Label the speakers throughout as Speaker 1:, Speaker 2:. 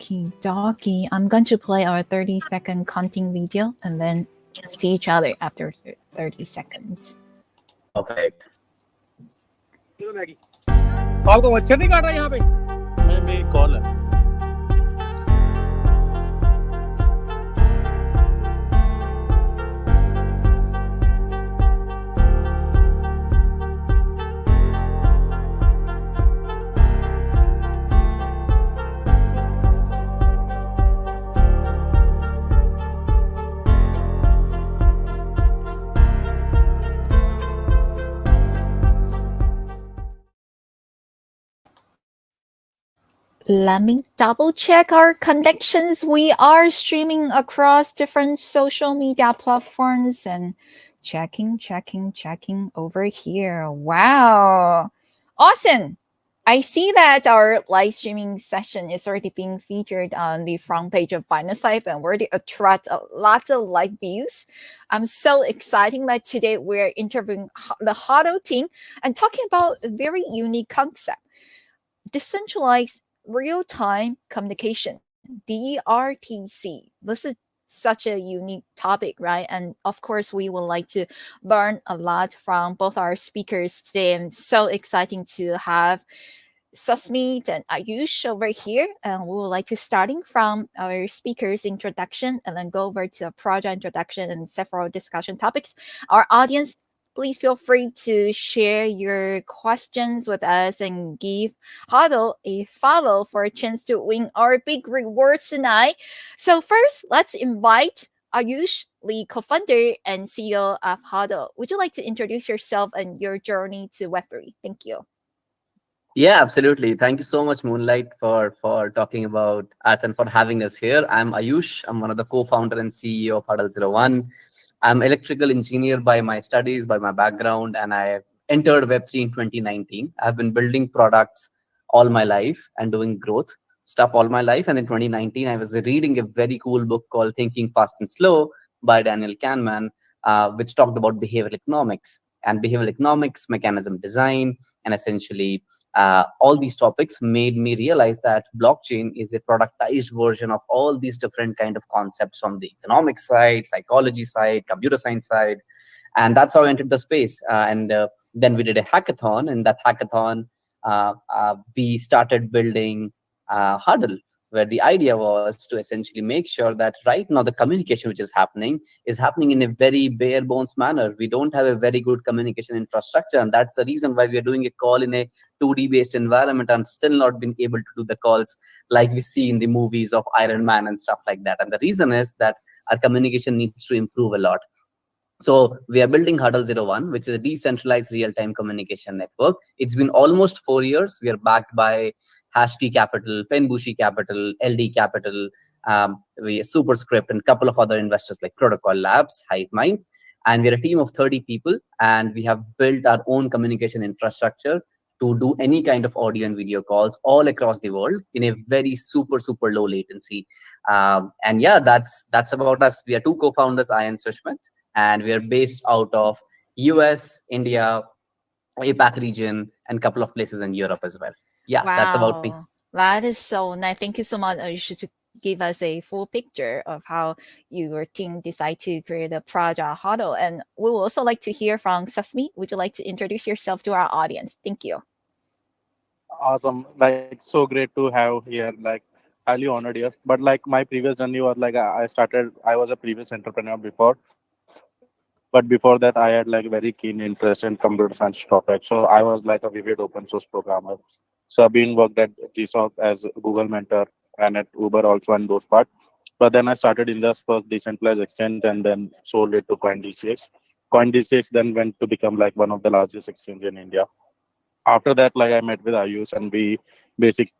Speaker 1: Okie dokie. I'm going to play our 30-second counting video and then see each other after 30 seconds.
Speaker 2: Perfect.
Speaker 3: आपको मच्छर नहीं काट रहा यहाँ पे?
Speaker 4: मेरी कॉल है.
Speaker 1: Let me double check our connections. We are streaming across different social media platforms and checking over here. Wow. Awesome. I see that our live streaming session is already being featured on the front page of Binance Live and already attract lots of live views. I'm so excited that today we're interviewing the Huddle team and talking about a very unique concept. Decentralized real-time communication, DRTC. This is such a unique topic, right? And of course, we would like to learn a lot from both our speakers today. And so exciting to have Susmeet and Ayush over here. And we would like to starting from our speaker's introduction and then go over to a project introduction and several discussion topics. Our audience, please feel free to share your questions with us and give Huddle a follow for a chance to win our big rewards tonight. So first, let's invite Ayush, the co-founder and CEO of Huddle. Would you like to introduce yourself and your journey to Web3? Thank you.
Speaker 2: Yeah, absolutely. Thank you so much, Moonlight, for talking about us and for having us here. I'm Ayush. I'm one of the co-founder and CEO of Huddle01. I'm electrical engineer by my studies, by my background, and I entered Web3 in 2019. I've been building products all my life and doing growth stuff all my life. And in 2019, I was reading a very cool book called Thinking Fast and Slow by Daniel Kahneman, which talked about behavioral economics and behavioral economics, mechanism design, and essentially all these topics made me realize that blockchain is a productized version of all these different kind of concepts from the economic side, psychology side, computer science side. And that's how I entered the space. And then we did a hackathon. And that hackathon, we started building Huddle, where the idea was to essentially make sure that right now the communication which is happening in a very bare bones manner. We don't have a very good communication infrastructure, and that's the reason why we are doing a call in a 2D based environment and still not been able to do the calls like we see in the movies of Iron Man and stuff like that. And the reason is that our communication needs to improve a lot. So we are building Huddle01, which is a decentralized real-time communication network. It's been almost 4 years. We are backed by Hashkey Capital, Penbushi Capital, LD Capital, we Superscript, and a couple of other investors like Protocol Labs, HiveMind. And we're a team of 30 people, and we have built our own communication infrastructure to do any kind of audio and video calls all across the world in a very super low latency. And yeah, that's about us. We are two co-founders, I and Sushmit, and we are based out of US, India, APAC region, and a couple of places in Europe as well. Yeah,
Speaker 1: Wow.
Speaker 2: That's about me.
Speaker 1: That is so nice. Thank you so much, Ayush, to give us a full picture of how your team decide to create a project Huddle. And we would also like to hear from Sasmi. Would you like to introduce yourself to our audience? Thank you.
Speaker 4: Awesome. Like, so great to have here. Like, highly honored here. But like my previous journey was like I was a previous entrepreneur before. But before that, I had like very keen interest in computer science topic. So I was like a vivid open source programmer. So I've been worked at GSOC as Google mentor and at Uber also and those parts. But then I started in this first decentralized exchange and then sold it to CoinDCX. CoinDCX then went to become like one of the largest exchange in India. After that, like I met with Ayush and we basically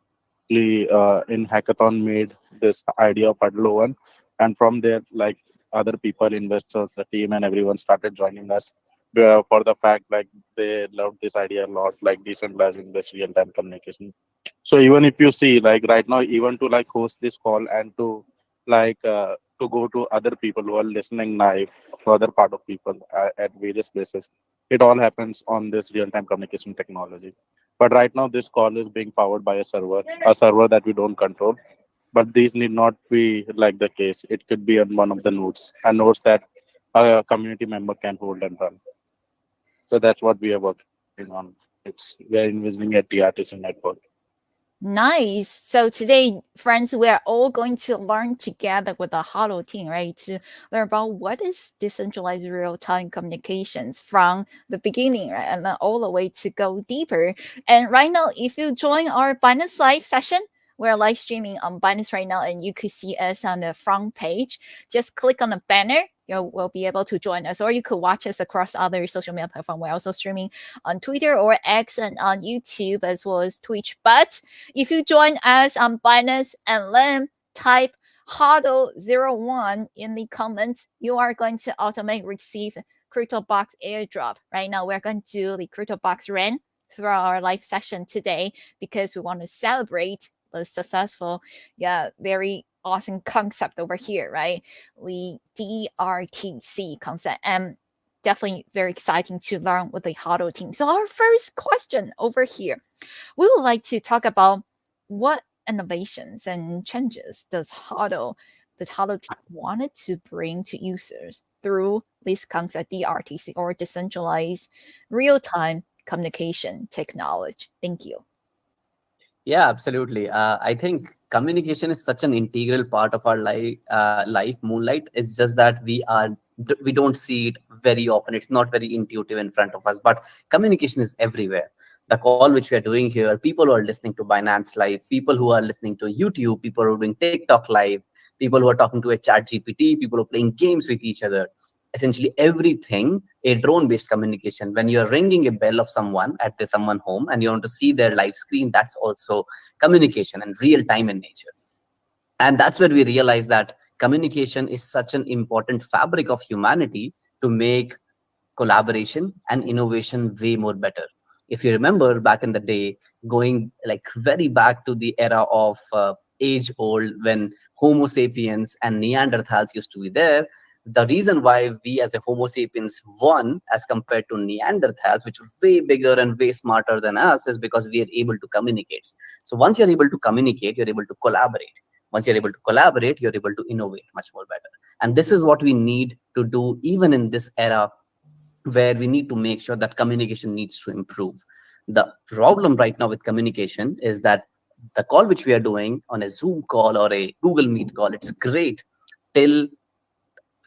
Speaker 4: in hackathon made this idea of Huddle01. And from there, like other people, investors, the team, and everyone started joining us for the fact like they loved this idea a lot, like decentralizing this real-time communication. So even if you see like right now, even to like host this call and to go to other people who are listening live, to other part of people at various places, it all happens on this real-time communication technology. But right now, this call is being powered by a server that we don't control. But these need not be like the case. It could be on one of the nodes and nodes that a community member can hold and run. So that's what we are working on. It's we are investing at the artisan network.
Speaker 1: Nice. So today, friends, we are all going to learn together with the Huddle team, right? To learn about what is decentralized real-time communications from the beginning, right? And then all the way to go deeper. And right now, if you join our Binance Live session, we're live streaming on Binance right now, and you could see us on the front page. Just click on the banner. You will be able to join us, or you could watch us across other social media platforms. We're also streaming on Twitter or X and on YouTube as well as Twitch. But if you join us on Binance and then type Huddle01 in the comments, you are going to automatically receive CryptoBox airdrop. Right now, we're going to do the CryptoBox run through our live session today because we want to celebrate the successful, yeah, very awesome concept over here, right? The DRTC concept. And definitely very exciting to learn with the Huddle team. So our first question over here, we would like to talk about what innovations and changes does Huddle team wanted to bring to users through this concept DRTC or decentralized real-time communication technology. Thank you.
Speaker 2: Yeah, absolutely. I think communication is such an integral part of our life. Moonlight. It's just that we don't see it very often. It's not very intuitive in front of us. But communication is everywhere. The call which we are doing here, people who are listening to Binance Live, people who are listening to YouTube, people who are doing TikTok Live, people who are talking to a Chat GPT, people who are playing games with each other. Essentially everything a drone based communication. When you're ringing a bell of someone at someone home and you want to see their live screen, that's also communication and real time in nature. And that's where we realize that communication is such an important fabric of humanity to make collaboration and innovation way more better. If you remember back in the day, going like very back to the era of age old, when Homo sapiens and Neanderthals used to be there, the reason why we as a Homo sapiens won as compared to Neanderthals, which were way bigger and way smarter than us, is because we are able to communicate. So once you're able to communicate, you're able to collaborate. Once you're able to collaborate, you're able to innovate much more better. And this is what we need to do even in this era where we need to make sure that communication needs to improve. The problem right now with communication is that the call which we are doing on a Zoom call or a Google Meet call, it's great till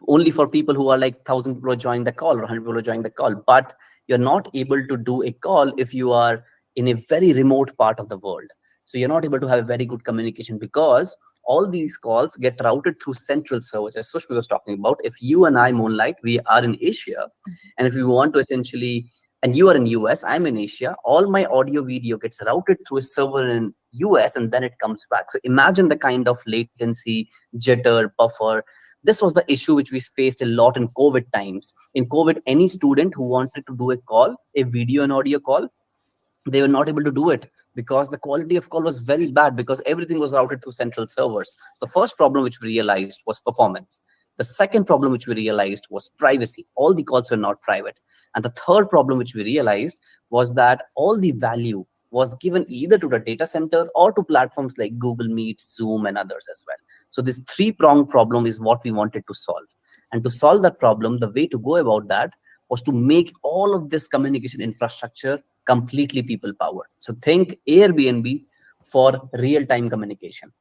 Speaker 2: only for people who are like 1,000 people are joining the call or 100 people are joining the call. But you're not able to do a call if you are in a very remote part of the world. So you're not able to have a very good communication because all these calls get routed through central servers, as Sushmi was talking about. If you and I, Moonlight, we are in Asia, and if we want to essentially, and you are in US, I'm in Asia, all my audio video gets routed through a server in US and then it comes back. So imagine the kind of latency, jitter, buffer. This was the issue which we faced a lot in COVID times. In COVID, any student who wanted to do a call, a video and audio call, they were not able to do it because the quality of call was very bad because everything was routed through central servers. The first problem which we realized was performance. The second problem which we realized was privacy. All the calls were not private. And the third problem which we realized was that all the value was given either to the data center or to platforms like Google Meet, Zoom, and others as well. So this three-pronged problem is what we wanted to solve. And to solve that problem, the way to go about that was to make all of this communication infrastructure completely people powered. So think Airbnb for real time communication,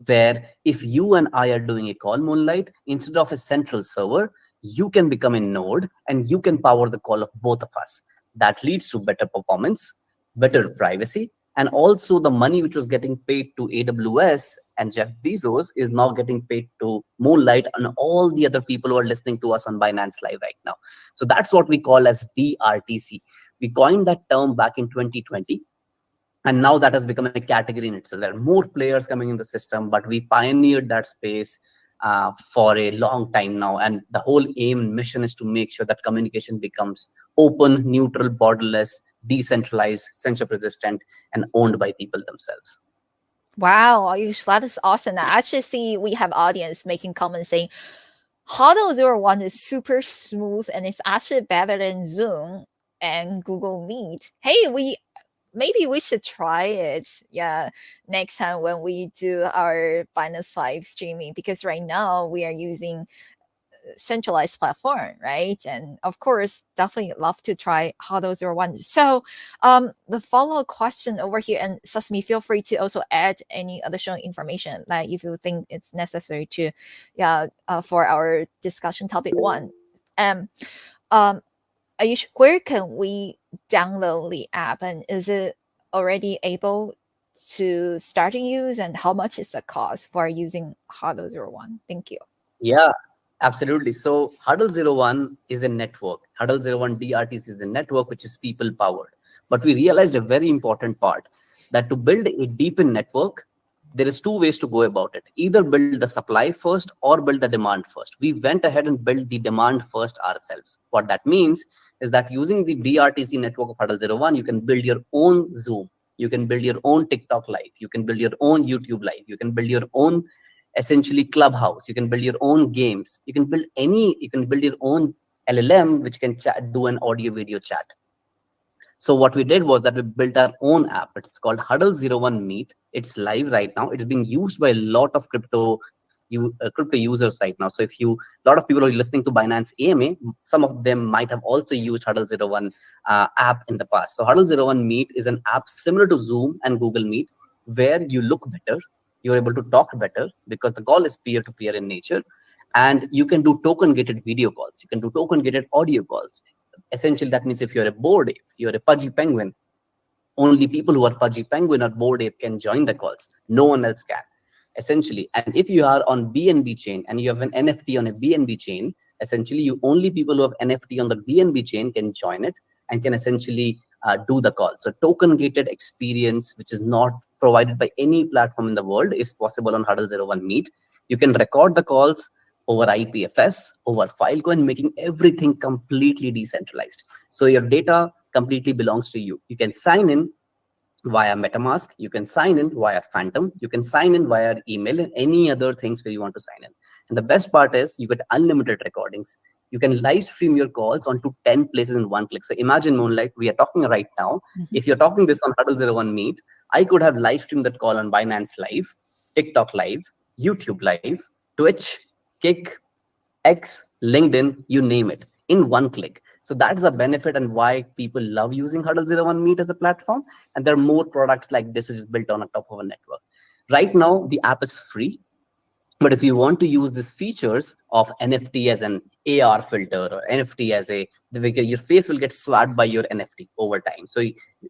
Speaker 2: where if you and I are doing a call, Moonlight, instead of a central server, you can become a node and you can power the call of both of us. That leads to better performance, better privacy, and also the money which was getting paid to AWS and Jeff Bezos is now getting paid to Moonlight and all the other people who are listening to us on Binance Live right now. So that's what we call as DRTC. We coined that term back in 2020, and now that has become a category in itself. There are more players coming in the system, but we pioneered that space for a long time now. And the whole aim and mission is to make sure that communication becomes open, neutral, borderless, decentralized, censorship resistant, and owned by people themselves.
Speaker 1: Wow, Ayush, that is awesome. I actually see we have audience making comments saying Huddle01 is super smooth and it's actually better than Zoom and Google Meet. Hey, we maybe we should try it. Yeah, next time when we do our Binance live streaming, because right now we are using centralized platform, right? And of course, definitely love to try Huddle01. So, the follow-up question over here, and Sesame, feel free to also add any additional information, like if you think it's necessary to, yeah, for our discussion topic one. Um, um, Ayush, where can we download the app, and is it already able to start to use, and how much is the cost for using Huddle01? Thank you.
Speaker 2: Yeah, absolutely. So Huddle01 is a network. Huddle01 DRTC is a network which is people powered. But we realized a very important part, that to build a deepened network, there is two ways to go about it. Either build the supply first or build the demand first. We went ahead and built the demand first ourselves. What that means is that using the DRTC network of Huddle01, you can build your own Zoom. You can build your own TikTok live. You can build your own YouTube live. You can build your own essentially clubhouse. You can build your own games. You can build your own LLM which can do an audio video chat. So what we did was that we built our own app. It's called Huddle01 Meet. It's live right now. It's being used by a lot of crypto users right now. So if you, a lot of people are listening to Binance AMA, some of them might have also used Huddle01 app in the past. So Huddle01 Meet is an app similar to Zoom and Google Meet, where you look better, you're able to talk better because the call is peer-to-peer in nature, and you can do token-gated video calls. You can do token-gated audio calls. Essentially, that means if you're a bored ape, you're a pudgy penguin, only people who are pudgy penguin or bored ape can join the calls. No one else can, essentially. And if you are on BNB chain and you have an NFT on a BNB chain, essentially, you only people who have NFT on the BNB chain can join it and can essentially do the call. So token-gated experience, which is not provided by any platform in the world, is possible on Huddle01 Meet. You can record the calls over IPFS, over Filecoin, making everything completely decentralized. So your data completely belongs to you. You can sign in via MetaMask, you can sign in via Phantom, you can sign in via email and any other things where you want to sign in. And the best part is you get unlimited recordings. You can live stream your calls onto 10 places in one click. So imagine, Moonlight, we are talking right now. If you're talking this on Huddle01 Meet, I could have live streamed that call on Binance Live, TikTok Live, YouTube Live, Twitch, Kick, X, LinkedIn, you name it, in one click. So that's the benefit and why people love using Huddle01 Meet as a platform. And there are more products like this which is built on top of a network. Right now, the app is free. But if you want to use these features of NFT as an AR filter or NFT as your face will get swapped by your NFT over time. So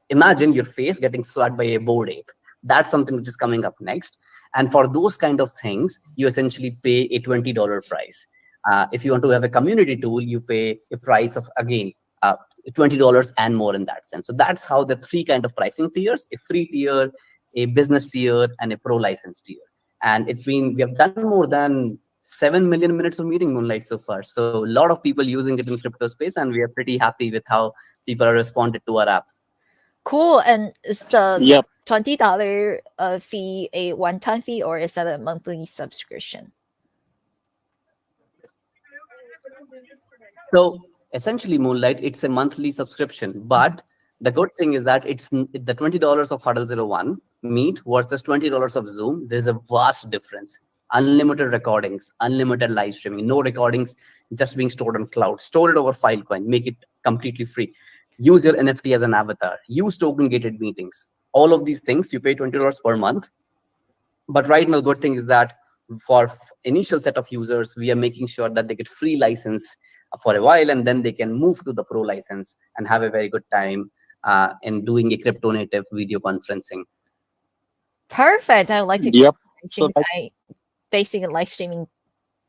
Speaker 2: imagine your face getting swapped by a bored ape. That's something which is coming up next. And for those kind of things, you essentially pay a $20 price. If you want to have a community tool, you pay a price of, again, $20 and more in that sense. So that's how the three kind of pricing tiers: a free tier, a business tier, and a pro license tier. And we have done more than 7 million minutes of meeting Moonlight so far. So a lot of people using it in crypto space, and we are pretty happy with how people are responded to our app.
Speaker 1: Cool. And is the
Speaker 4: Yep.
Speaker 1: $20 fee a one-time fee, or is that a monthly subscription?
Speaker 2: So essentially, Moonlight, it's a monthly subscription. But the good thing is that it's the $20 of Huddle01 Meet versus $20 of Zoom. There's a vast difference. Unlimited recordings, unlimited live streaming, no recordings just being stored on cloud. Store it over Filecoin, make it completely free. Use your NFT as an avatar. Use token-gated meetings. All of these things, you pay $20 per month. But right now, the good thing is that for initial set of users, we are making sure that they get free license for a while, and then they can move to the pro license and have a very good time in doing a crypto native video conferencing.
Speaker 1: Perfect. I would like to
Speaker 4: Yep. So
Speaker 1: since I basically live streaming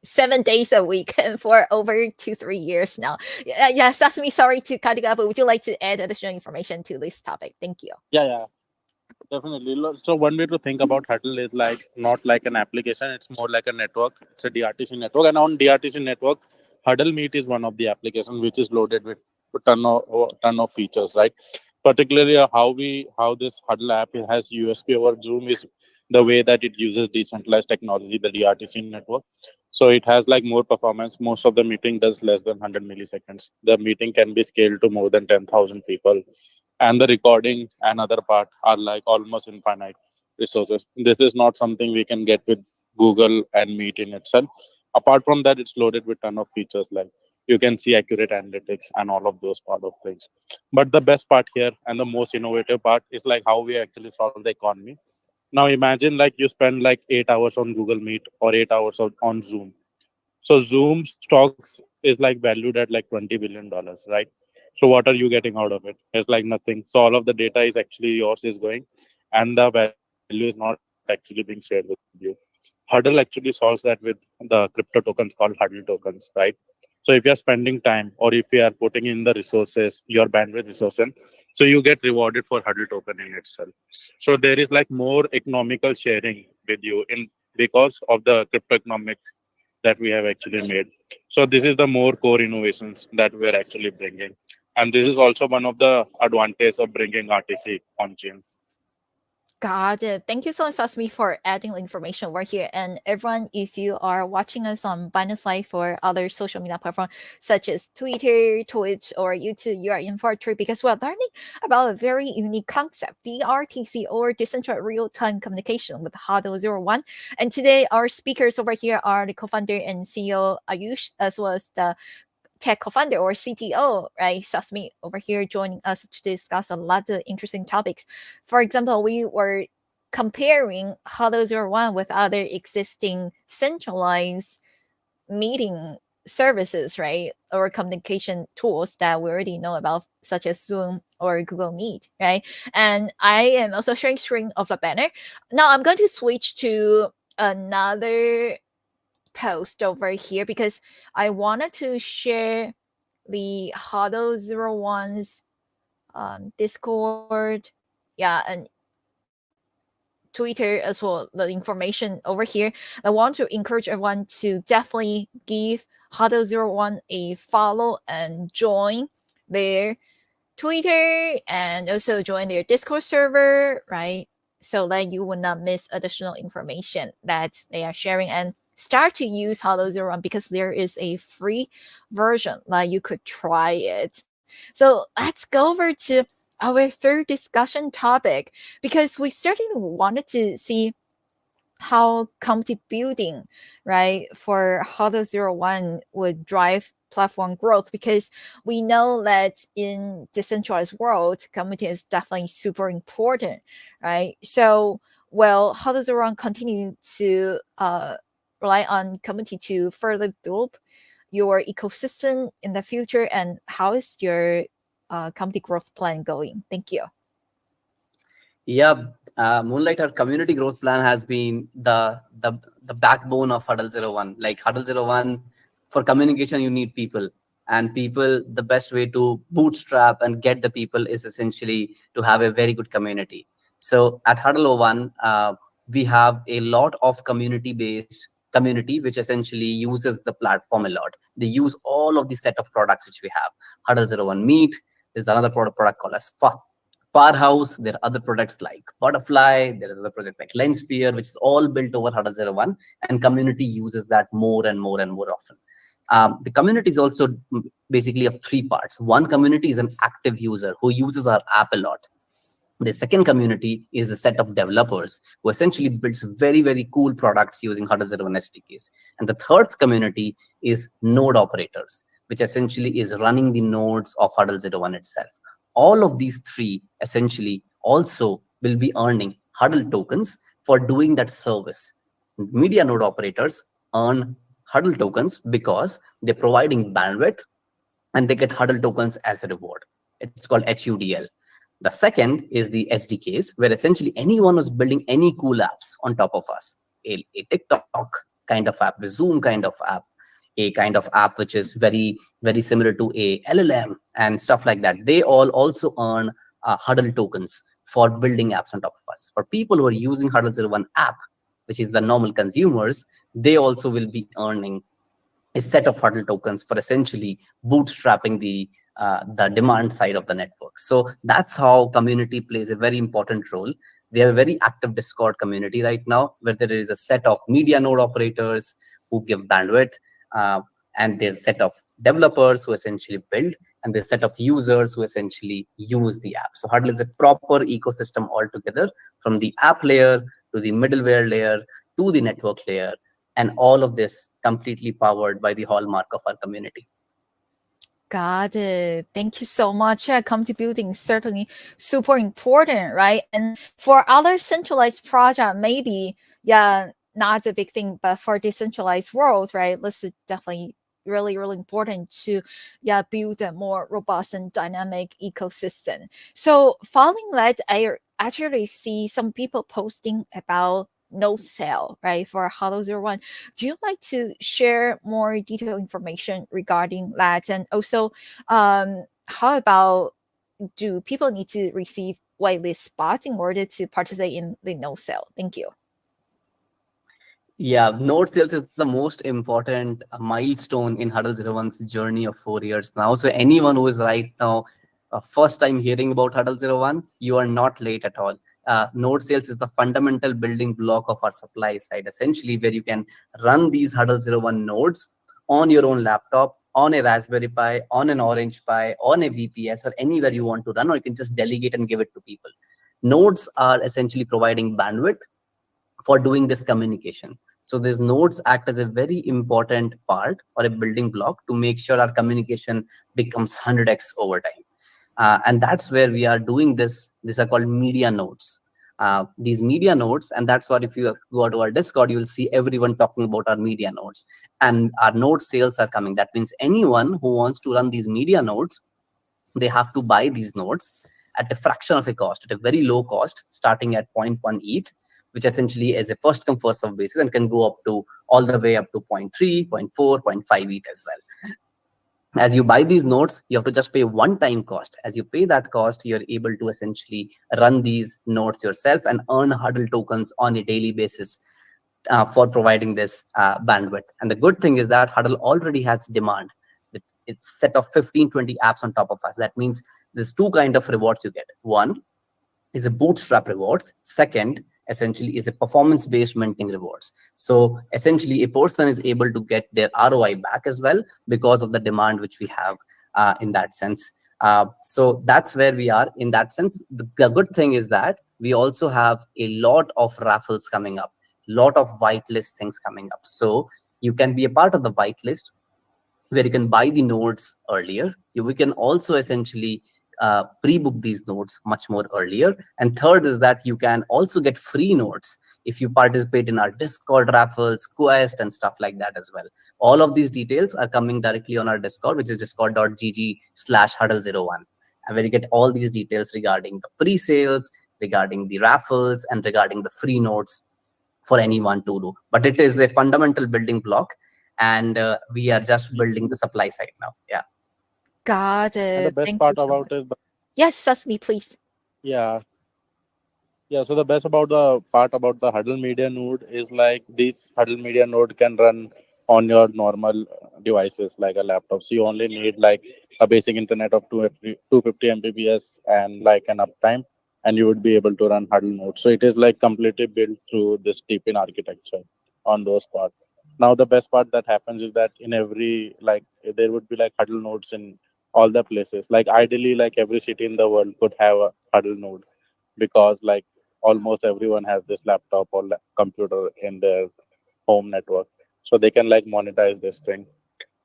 Speaker 1: 7 days a week and for over 2-3 years now. Yeah, Sesame, sorry to cut you off, but would you like to add additional information to this topic? Thank you.
Speaker 4: yeah, definitely. So one way to think about Huddle is like not like an application; it's more like a network. It's a DRTC network, and on DRTC network, Huddle Meet is one of the applications which is loaded with a ton of features, right? Particularly how this Huddle app has USP over Zoom is the way that it uses decentralized technology, the DRTC network. So it has like more performance. Most of the meeting does less than 100 milliseconds. The meeting can be scaled to more than 10,000 people, and the recording and other part are like almost infinite resources. This is not something we can get with Google and Meet in itself. Apart from that, it's loaded with ton of features like you can see accurate analytics and all of those part of things. But the best part here and the most innovative part is like how we actually solve the economy. Now imagine like you spend like 8 hours on Google Meet or 8 hours on Zoom. So Zoom stocks is like valued at like $20 billion, right? So what are you getting out of it? It's like nothing. So all of the data is actually yours is going, and the value is not actually being shared with you. Huddle actually solves that with the crypto tokens called Huddle tokens, right? So if you're spending time or if you are putting in the resources, your bandwidth resources, so you get rewarded for Huddle token in itself. So there is like more economical sharing with you in because of the crypto economic that we have actually made. So this is the more core innovations that we're actually bringing. And this is also one of the advantages of bringing RTC on chain.
Speaker 1: Got it. Thank you so much, Sasmi, for adding the information over here. And everyone, if you are watching us on Binance Live or other social media platforms such as Twitter, Twitch, or YouTube, you are in for a treat because we're learning about a very unique concept, DRTC, or Decentralized Real-Time Communication with Huddle01. And today, our speakers over here are the co-founder and CEO Ayush, as well as the tech co-founder or CTO, right? Sasmi over here joining us to discuss a lot of interesting topics. For example, we were comparing Huddle01 with other existing centralized meeting services, right? Or communication tools that we already know about, such as Zoom or Google Meet, right? And I am also sharing screen of the banner. Now I'm going to switch to another post over here because I wanted to share the Huddle01’s Discord, yeah, and Twitter as well, the information over here. I want to encourage everyone to definitely give Huddle01 a follow and join their Twitter and also join their Discord server, right? So that you will not miss additional information that they are sharing and start to use Huddle01 because there is a free version that you could try it. So let's go over to our third discussion topic because we certainly wanted to see how community building, right, for Huddle01 would drive platform growth because we know that in decentralized world, community is definitely super important, right? So, will Huddle01 continue to rely on community to further develop your ecosystem in the future, and how is your community growth plan going? Thank you.
Speaker 2: Yeah, Moonlight, our community growth plan has been the backbone of Huddle01. Like Huddle01, for communication, you need people. And people, the best way to bootstrap and get the people is essentially to have a very good community. So at Huddle01, we have a lot of community-based community, which essentially uses the platform a lot. They use all of the set of products which we have. Huddle01 Meet, there's another product called as Powerhouse. There are other products like Butterfly. There is other project like Lensphere, which is all built over Huddle01, and community uses that more and more and more often. The community is also basically of three parts. One community is an active user who uses our app a lot. The second community is a set of developers who essentially builds very, very cool products using Huddle01 SDKs. And the third community is node operators, which essentially is running the nodes of Huddle01 itself. All of these three essentially also will be earning Huddle tokens for doing that service. Media node operators earn Huddle tokens because they're providing bandwidth and they get Huddle tokens as a reward. It's called HUDL. The second is the SDKs, where essentially anyone who's building any cool apps on top of us, a TikTok kind of app, a Zoom kind of app, a kind of app which is very, very similar to a LLM and stuff like that, they all also earn Huddle tokens for building apps on top of us. For people who are using Huddle01 app, which is the normal consumers, they also will be earning a set of Huddle tokens for essentially bootstrapping the demand side of the network. So that's how community plays a very important role. We have a very active Discord community right now, where there is a set of media node operators who give bandwidth, uh, and there's a set of developers who essentially build, and there's a set of users who essentially use the app. So Huddle is a proper ecosystem altogether, from the app layer to the middleware layer to the network layer, and all of this completely powered by the hallmark of our community.
Speaker 1: Got it. Thank you so much. Yeah, contributing is certainly super important, right? And for other centralized project, maybe, yeah, not a big thing, but for decentralized world, right? This is definitely really, really important to, yeah, build a more robust and dynamic ecosystem. So following that, I actually see some people posting about no sale, right, for Huddle01. Do you like to share more detailed information regarding that? And also, how about, do people need to receive whitelist spots in order to participate in the no sale? Thank you.
Speaker 2: Yeah, node sales is the most important milestone in Huddle01’s journey of 4 years now. So anyone who is right now first time hearing about Huddle01, you are not late at all. Node sales is the fundamental building block of our supply side, essentially, where you can run these Huddle01 nodes on your own laptop, on a Raspberry Pi, on an Orange Pi, on a VPS, or anywhere you want to run, or you can just delegate and give it to people. Nodes are essentially providing bandwidth for doing this communication. So these nodes act as a very important part or a building block to make sure our communication becomes 100x over time. And that's where we are doing this. These are called media nodes. These media nodes, and that's what, if you go to our Discord, you will see everyone talking about our media nodes. And our node sales are coming. That means anyone who wants to run these media nodes, they have to buy these nodes at a fraction of a cost, at a very low cost, starting at zero point 0.1 ETH, which essentially is a first come first serve basis and can go up to all the way up to 0.3, 0.4, 0.5 ETH as well. As you buy these nodes, you have to just pay one-time cost. As you pay that cost, you're able to essentially run these nodes yourself and earn Huddle tokens on a daily basis for providing this bandwidth. And the good thing is that Huddle already has demand. It's set of 15, 20 apps on top of us. That means there's two kind of rewards you get. One is a bootstrap rewards. Second, essentially, is a performance-based minting rewards. So essentially, a person is able to get their ROI back as well because of the demand which we have in that sense. So that's where we are in that sense. The good thing is that we also have a lot of raffles coming up, lot of whitelist things coming up. So you can be a part of the whitelist, where you can buy the nodes earlier. We can also essentially pre-book these nodes much more earlier. And third is that you can also get free nodes if you participate in our Discord raffles, Quest, and stuff like that as well. All of these details are coming directly on our Discord, which is discord.gg/huddle01. And where you get all these details regarding the pre-sales, regarding the raffles, and regarding the free nodes for anyone to do. But it is a fundamental building block, and we are just building the supply side now. Yeah.
Speaker 1: Got
Speaker 4: And the
Speaker 1: it.
Speaker 4: best
Speaker 1: Thank you
Speaker 4: part
Speaker 1: so
Speaker 4: about
Speaker 1: much.
Speaker 4: is,
Speaker 1: Yes, Sesame, please.
Speaker 4: yeah, yeah. So the best about the part about the Huddle Media Node is like this Huddle Media Node can run on your normal devices like a laptop. So you only need like a basic internet of 250 Mbps and like an uptime, and you would be able to run Huddle Node. So it is like completely built through this deep in architecture on those parts. Now the best part that happens is that in every like there would be like Huddle nodes in all the places. Like ideally, like every city in the world could have a Huddle node, because like almost everyone has this laptop or computer in their home network, so they can like monetize this thing.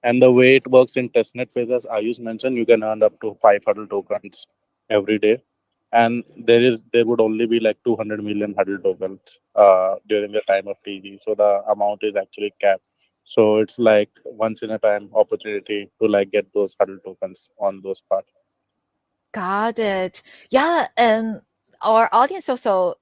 Speaker 4: And the way it works in testnet phase, as Ayush mentioned, you can earn up to 5 Huddle tokens every day. And there would only be like 200 million Huddle tokens during the time of TG. So the amount is actually capped. So it's like once in a time opportunity to like get those Huddle tokens on those parts.
Speaker 1: Got it. Yeah, and our audience also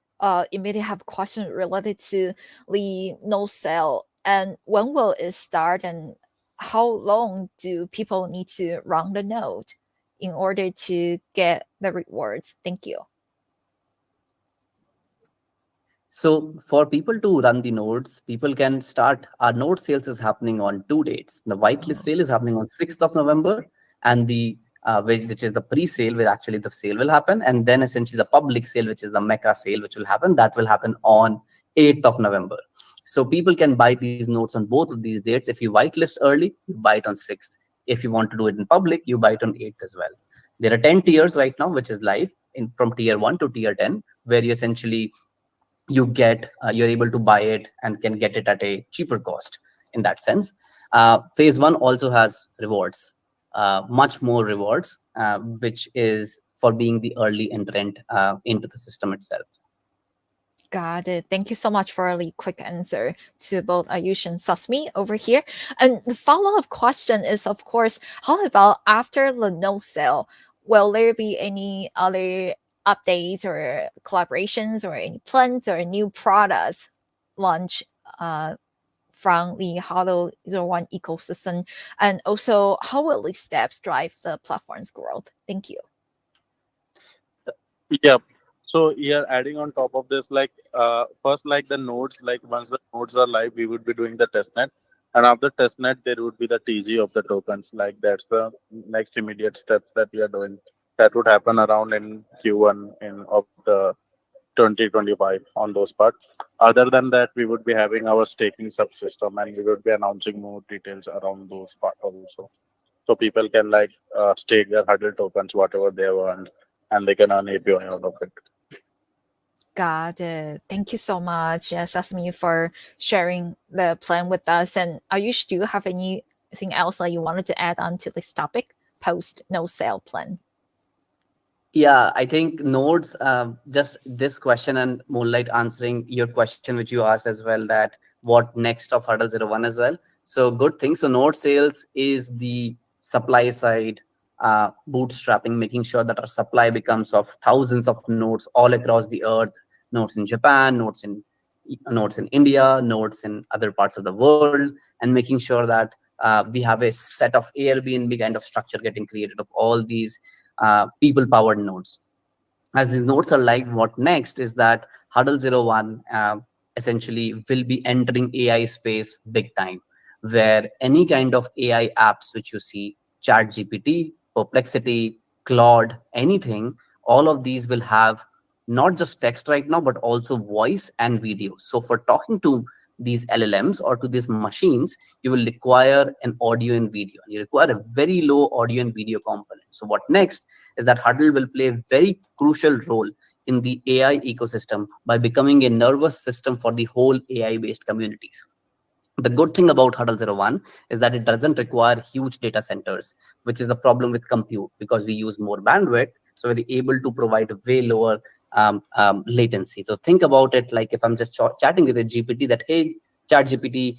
Speaker 1: immediately have question related to the no sale, and when will it start, and how long do people need to run the node in order to get the rewards? Thank you.
Speaker 2: So for people to run the nodes, people can start. Our node sales is happening on 2 dates. The whitelist sale is happening on 6th of November, and the which is the pre-sale, where actually the sale will happen, and then essentially the public sale, which is the Mecca sale, which will happen. That will happen on 8th of November. So people can buy these notes on both of these dates. If you whitelist early, you buy it on 6th. If you want to do it in public, you buy it on 8th as well. There are 10 tiers right now, which is live in from tier 1 to tier 10, where you essentially you're able to buy it and can get it at a cheaper cost in that sense. Phase 1 also has rewards, much more rewards, which is for being the early entrant into the system itself.
Speaker 1: Got it. Thank you so much for a really quick answer to both Ayush and Sasmi over here. And the follow-up question is, of course, how about after the no sale? Will there be any other updates or collaborations or any plans or new products launch uh, from the Huddle01 ecosystem? And also, how will these steps drive the platform's growth? Thank you.
Speaker 4: Yeah. So yeah, adding on top of this, like first, like the nodes, like once the nodes are live, we would be doing the testnet, and after testnet, there would be the TG of the tokens. Like that's the next immediate steps that we are doing. That would happen around in Q1 in of the 2025 on those parts. Other than that, we would be having our staking subsystem, and we would be announcing more details around those parts also. So people can like stake their huddle tokens, whatever they want, and they can earn API out of it.
Speaker 1: Got it. Thank you so much, Sesame, for sharing the plan with us. And Ayush, do you have anything else that you wanted to add on to this topic post no sale plan?
Speaker 2: Yeah, I think nodes, just this question and Moonlight answering your question, which you asked as well, that what next of Huddle01 as well. So good thing. So node sales is the supply side bootstrapping, making sure that our supply becomes of thousands of nodes all across the earth, nodes in Japan, nodes in India, nodes in other parts of the world, and making sure that we have a set of Airbnb kind of structure getting created of all these people powered nodes. As these nodes are live, what next is that Huddle01 essentially will be entering AI space big time, where any kind of AI apps which you see, ChatGPT, Perplexity, Claude, anything, all of these will have not just text right now, but also voice and video. So for talking to these LLMs or to these machines, you will require an audio and video. You require a very low audio and video component. So what next is that Huddle will play a very crucial role in the AI ecosystem by becoming a nervous system for the whole AI-based communities. The good thing about Huddle01 is that it doesn't require huge data centers, which is the problem with compute because we use more bandwidth. So we're able to provide a way lower latency. So think about it like if I'm just chatting with a GPT that, hey, chat GPT,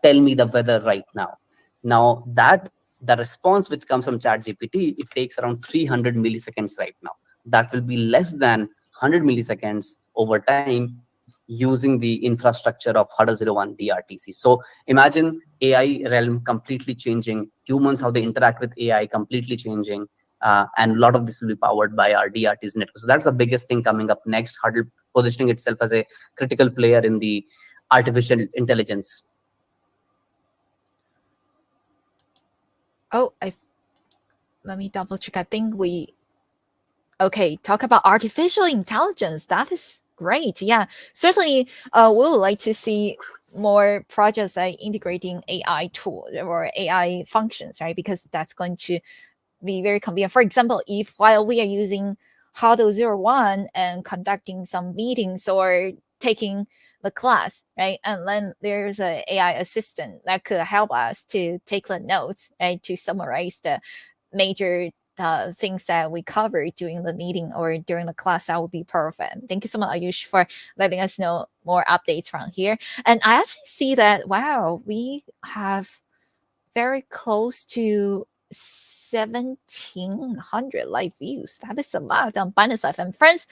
Speaker 2: tell me the weather right now. Now that the response which comes from chat GPT, it takes around 300 milliseconds right now. That will be less than 100 milliseconds over time using the infrastructure of Huddle01 DRTC. So imagine AI realm completely changing, humans, how they interact with AI completely changing, and a lot of this will be powered by our DRTs network. So that's the biggest thing coming up next, Huddle positioning itself as a critical player in the artificial intelligence.
Speaker 1: Oh, let me double check. I think we okay, talk about artificial intelligence. That is great. Yeah, certainly. We would like to see more projects like integrating AI tool or AI functions, right? Because that's going to be very convenient. For example, if while we are using Huddle01 and conducting some meetings or taking the class, right? And then there's an AI assistant that could help us to take the notes, right? To summarize the major things that we covered during the meeting or during the class, that would be perfect. Thank you so much, Ayush, for letting us know more updates from here. And I actually see that, wow, we have very close to 1700 live views. That is a lot on Binance Live. And friends,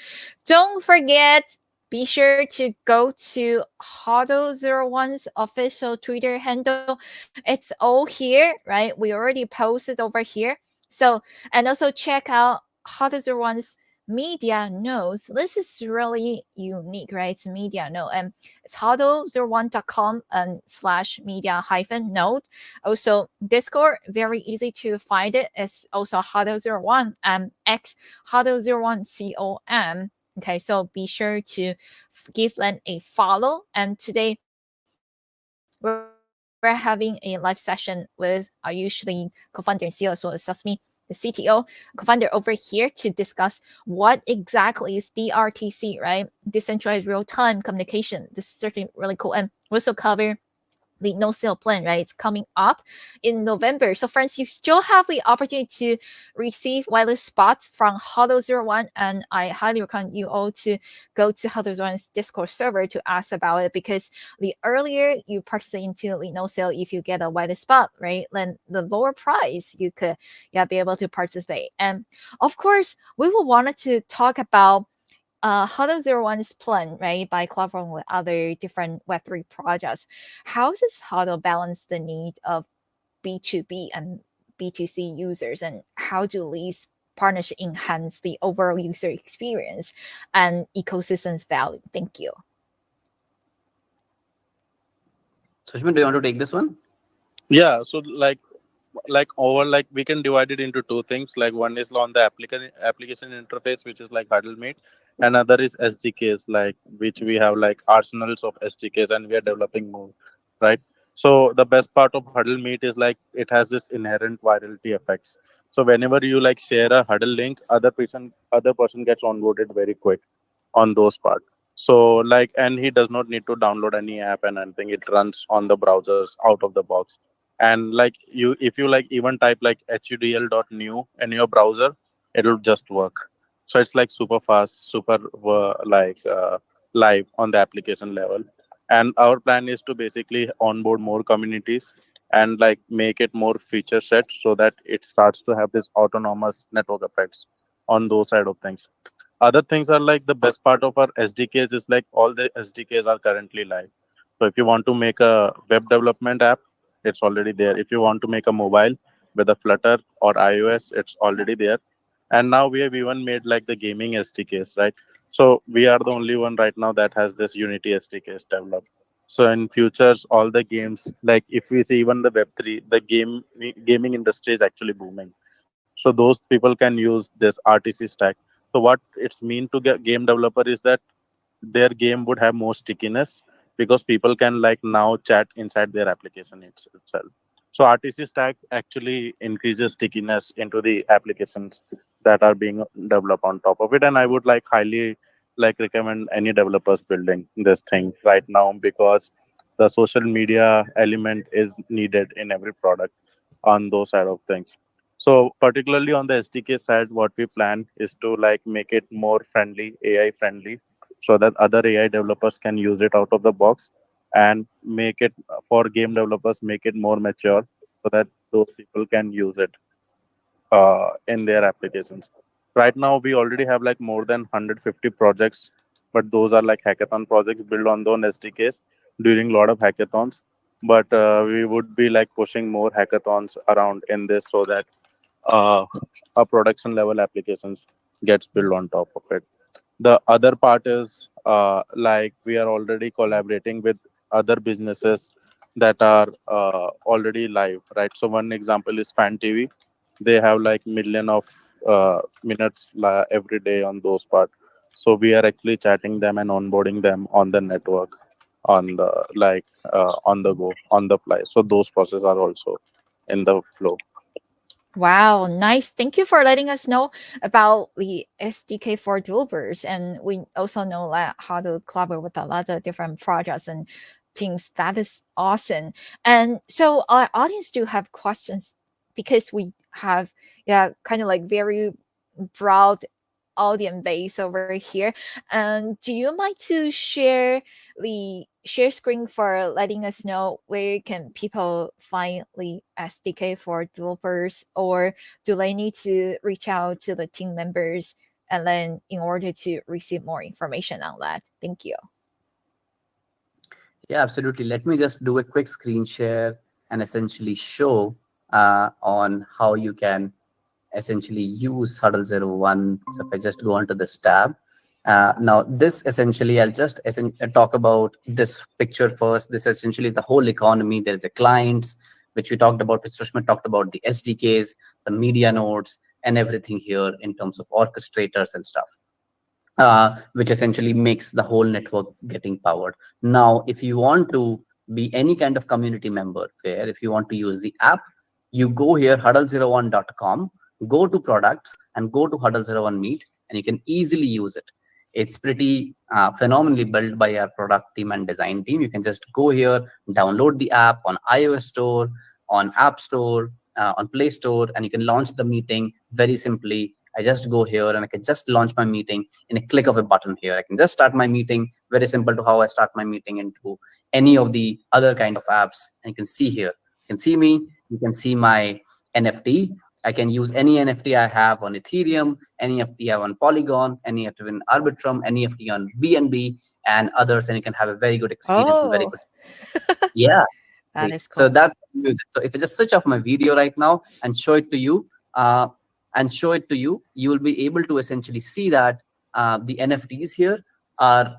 Speaker 1: don't forget, be sure to go to Huddle01's official Twitter handle. It's all here, right? We already posted over here. So, and also check out Huddle01's media notes. This is really unique, right? It's media note, and it's huddle01.com and slash media hyphen note. Also, Discord, very easy to find it. It's also Huddle01 and X Huddle01.com. Okay, so be sure to give them a follow. And today we're having a live session with usually co-founder and CEO as well as Sasmi, the CTO, co-founder over here to discuss what exactly is DRTC, right? Decentralized real-time communication. This is certainly really cool. And we also cover the no sale plan, right? It's coming up in November. So, friends, you still have the opportunity to receive wireless spots from Huddle01, and I highly recommend you all to go to Huddle01's Discord server to ask about it, because the earlier you participate into the no sale, if you get a wireless spot, right, then the lower price you could be able to participate. And of course, we will wanted to talk about Huddle01's plan, right, by collaborating with other different Web3 projects. How does Huddle balance the need of B2B and B2C users, and how do these partnerships enhance the overall user experience and ecosystem's value? Thank you.
Speaker 2: Sushma, do you want to take this one?
Speaker 4: Yeah. So like we can divide it into two things. Like one is on the application interface, which is like Huddle Meet, and other is SDKs, like which we have like arsenals of SDKs, and we are developing more, right? So the best part of Huddle Meet is like it has this inherent virality effects. So whenever you like share a Huddle link, other person gets onboarded very quick on those part. So like, and he does not need to download any app and anything. It runs on the browsers out of the box. And like you, if you like even type like hudl.new in your browser, it'll just work. So it's like super fast, super live on the application level. And our plan is to basically onboard more communities and like make it more feature set so that it starts to have this autonomous network effects on those side of things. Other things are like the best part of our SDKs is like all the SDKs are currently live. So if you want to make a web development app, it's already there. If you want to make a mobile with a Flutter or iOS, it's already there. And now we have even made like the gaming SDKs, right? So we are the only one right now that has this Unity SDKs developed. So in futures, all the games, like if we see even the Web3, the gaming industry is actually booming. So those people can use this RTC stack. So what it's mean to get game developer is that their game would have more stickiness because people can like now chat inside their application itself. So RTC stack actually increases stickiness into the applications that are being developed on top of it. And I would like highly like recommend any developers building this thing right now because the social media element is needed in every product on those side of things. So particularly on the SDK side, what we plan is to like make it more friendly, AI friendly, so that other AI developers can use it out of the box and make it for game developers, make it more mature so that those people can use it in their applications. Right now, we already have like more than 150 projects, but those are like hackathon projects built on those SDKs during a lot of hackathons. But we would be like pushing more hackathons around in this so that uh, a production level applications gets built on top of it. The other part is like we are already collaborating with other businesses that are already live, right? So one example is Fan TV. They have like million of minutes every day on those part. So we are actually chatting them and onboarding them on the network on the on the go on the fly. So those processes are also in the flow.
Speaker 1: Wow, nice. Thank you for letting us know about the SDK for developers. And we also know how to collaborate with a lot of different projects and teams. That is awesome. And so our audience do have questions, because we have kind of like very broad audience base over here. And do you mind to share the share screen for letting us know where can people find the SDK for developers, or do they need to reach out to the team members and then in order to receive more information on that? Thank you.
Speaker 2: Yeah, absolutely. Let me just do a quick screen share and essentially show on how you can essentially use Huddle01. So if I just go onto this tab, now this essentially, I'll just talk about this picture first. This essentially is the whole economy. There's the clients, which we talked about, which Sushma talked about, the SDKs, the media nodes, and everything here in terms of orchestrators and stuff. Which essentially makes the whole network getting powered. Now, if you want to be any kind of community member, where if you want to use the app, you go here, huddle01.com, go to products and go to Huddle01 Meet, and you can easily use it. It's pretty phenomenally built by our product team and design team. You can just go here, download the app on iOS Store, on App Store, on Play Store, and you can launch the meeting very simply. I just go here and I can just launch my meeting in a click of a button here. I can just start my meeting, very simple to how I start my meeting into any of the other kind of apps. And you can see here, you can see me, you can see my NFT. I can use any NFT I have on Ethereum, any NFT I have on Polygon, any NFT on Arbitrum, any NFT on BNB and others, and you can have a very good experience and very
Speaker 1: Oh,
Speaker 2: good. Yeah.
Speaker 1: that is
Speaker 2: So
Speaker 1: cool.
Speaker 2: that's music. So if I just switch off my video right now and show it to you, you will be able to essentially see that the NFTs here are